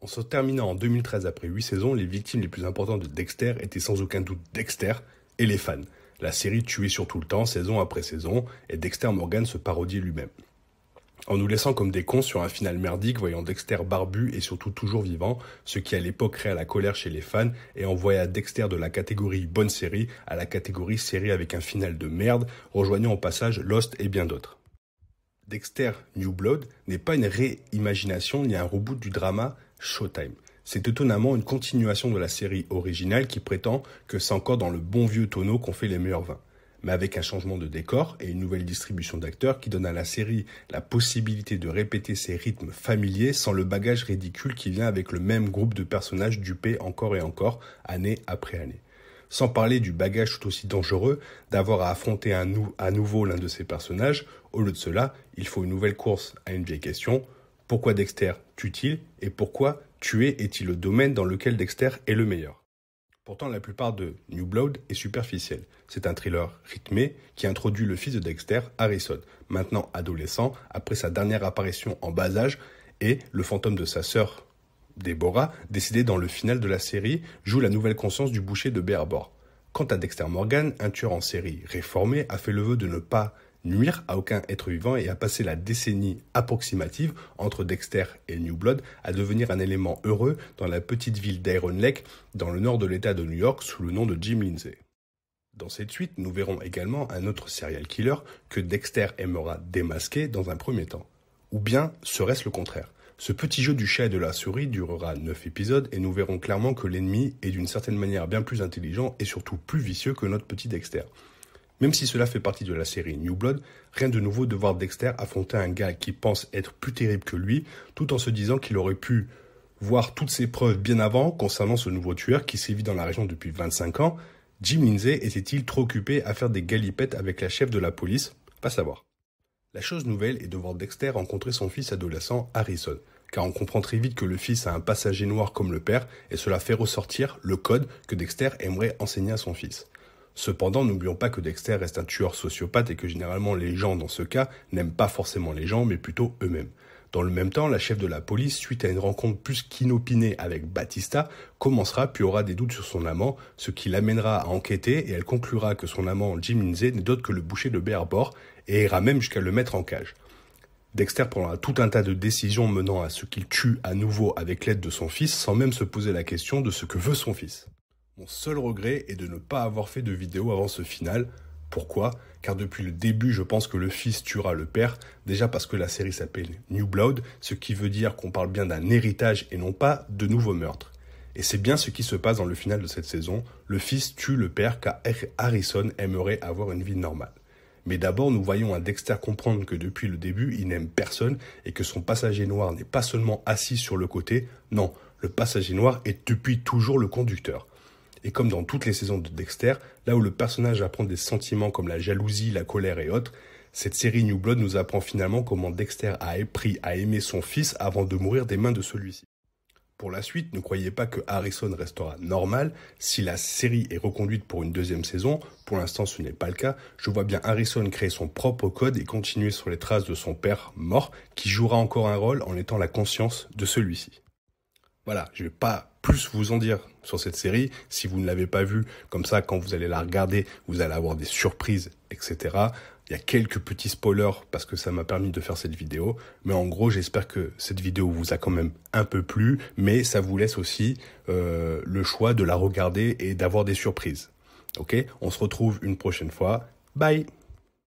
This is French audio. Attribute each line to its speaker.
Speaker 1: En se terminant en 2013 après 8 saisons, les victimes les plus importantes de Dexter étaient sans aucun doute Dexter et les fans. La série tuait sur tout le temps, saison après saison, et Dexter Morgan se parodiait lui-même. En nous laissant comme des cons sur un final merdique, voyant Dexter barbu et surtout toujours vivant, ce qui à l'époque créa la colère chez les fans et envoya Dexter de la catégorie bonne série à la catégorie série avec un final de merde, rejoignant au passage Lost et bien d'autres. Dexter New Blood n'est pas une réimagination ni un reboot du drama Showtime. C'est étonnamment une continuation de la série originale qui prétend que c'est encore dans le bon vieux tonneau qu'on fait les meilleurs vins, mais avec un changement de décor et une nouvelle distribution d'acteurs qui donne à la série la possibilité de répéter ses rythmes familiers sans le bagage ridicule qui vient avec le même groupe de personnages dupés encore et encore, année après année. Sans parler du bagage tout aussi dangereux d'avoir à affronter à nouveau l'un de ces personnages. Au lieu de cela, il faut une nouvelle course à une vieille question. Pourquoi Dexter tue-t-il et pourquoi tuer est-il le domaine dans lequel Dexter est le meilleur? Pourtant, la plupart de New Blood est superficielle. C'est un thriller rythmé qui introduit le fils de Dexter, Harrison, maintenant adolescent, après sa dernière apparition en bas âge, et le fantôme de sa sœur, Deborah, décédée dans le final de la série, joue la nouvelle conscience du boucher de Bear Harbor. Quant à Dexter Morgan, un tueur en série réformé, a fait le vœu de ne pas nuire à aucun être vivant et a passé la décennie approximative entre Dexter et New Blood à devenir un élément heureux dans la petite ville d'Iron Lake, dans le nord de l'État de New York, sous le nom de Jim Lindsay. Dans cette suite, nous verrons également un autre serial killer que Dexter aimera démasquer dans un premier temps. Ou bien serait-ce le contraire? Ce petit jeu du chat et de la souris durera 9 épisodes et nous verrons clairement que l'ennemi est d'une certaine manière bien plus intelligent et surtout plus vicieux que notre petit Dexter. Même si cela fait partie de la série New Blood, rien de nouveau de voir Dexter affronter un gars qui pense être plus terrible que lui, tout en se disant qu'il aurait pu voir toutes ses preuves bien avant concernant ce nouveau tueur qui sévit dans la région depuis 25 ans. Jim Lindsay était-il trop occupé à faire des galipettes avec la chef de la police? Pas savoir. La chose nouvelle est de voir Dexter rencontrer son fils adolescent Harrison, car on comprend très vite que le fils a un passager noir comme le père, et cela fait ressortir le code que Dexter aimerait enseigner à son fils. Cependant, n'oublions pas que Dexter reste un tueur sociopathe et que généralement les gens dans ce cas n'aiment pas forcément les gens, mais plutôt eux-mêmes. Dans le même temps, la chef de la police, suite à une rencontre plus qu'inopinée avec Batista, commencera puis aura des doutes sur son amant, ce qui l'amènera à enquêter et elle conclura que son amant Jim Lindsay n'est d'autre que le boucher de Bear Harbor et ira même jusqu'à le mettre en cage. Dexter prendra tout un tas de décisions menant à ce qu'il tue à nouveau avec l'aide de son fils sans même se poser la question de ce que veut son fils. Mon seul regret est de ne pas avoir fait de vidéo avant ce final. Pourquoi? Car depuis le début, je pense que le fils tuera le père, déjà parce que la série s'appelle New Blood, ce qui veut dire qu'on parle bien d'un héritage et non pas de nouveaux meurtres. Et c'est bien ce qui se passe dans le final de cette saison, le fils tue le père car Harrison aimerait avoir une vie normale. Mais d'abord, nous voyons un Dexter comprendre que depuis le début, il n'aime personne et que son passager noir n'est pas seulement assis sur le côté, non, le passager noir est depuis toujours le conducteur. Et comme dans toutes les saisons de Dexter, là où le personnage apprend des sentiments comme la jalousie, la colère et autres, cette série New Blood nous apprend finalement comment Dexter a appris à aimer son fils avant de mourir des mains de celui-ci. Pour la suite, ne croyez pas que Harrison restera normal si la série est reconduite pour une deuxième saison. Pour l'instant, ce n'est pas le cas. Je vois bien Harrison créer son propre code et continuer sur les traces de son père mort, qui jouera encore un rôle en étant la conscience de celui-ci. Voilà, je vais pas plus vous en dire sur cette série. Si vous ne l'avez pas vue, comme ça, quand vous allez la regarder, vous allez avoir des surprises, etc. Il y a quelques petits spoilers parce que ça m'a permis de faire cette vidéo. Mais en gros, j'espère que cette vidéo vous a quand même un peu plu. Mais ça vous laisse aussi le choix de la regarder et d'avoir des surprises. Ok? On se retrouve une prochaine fois. Bye!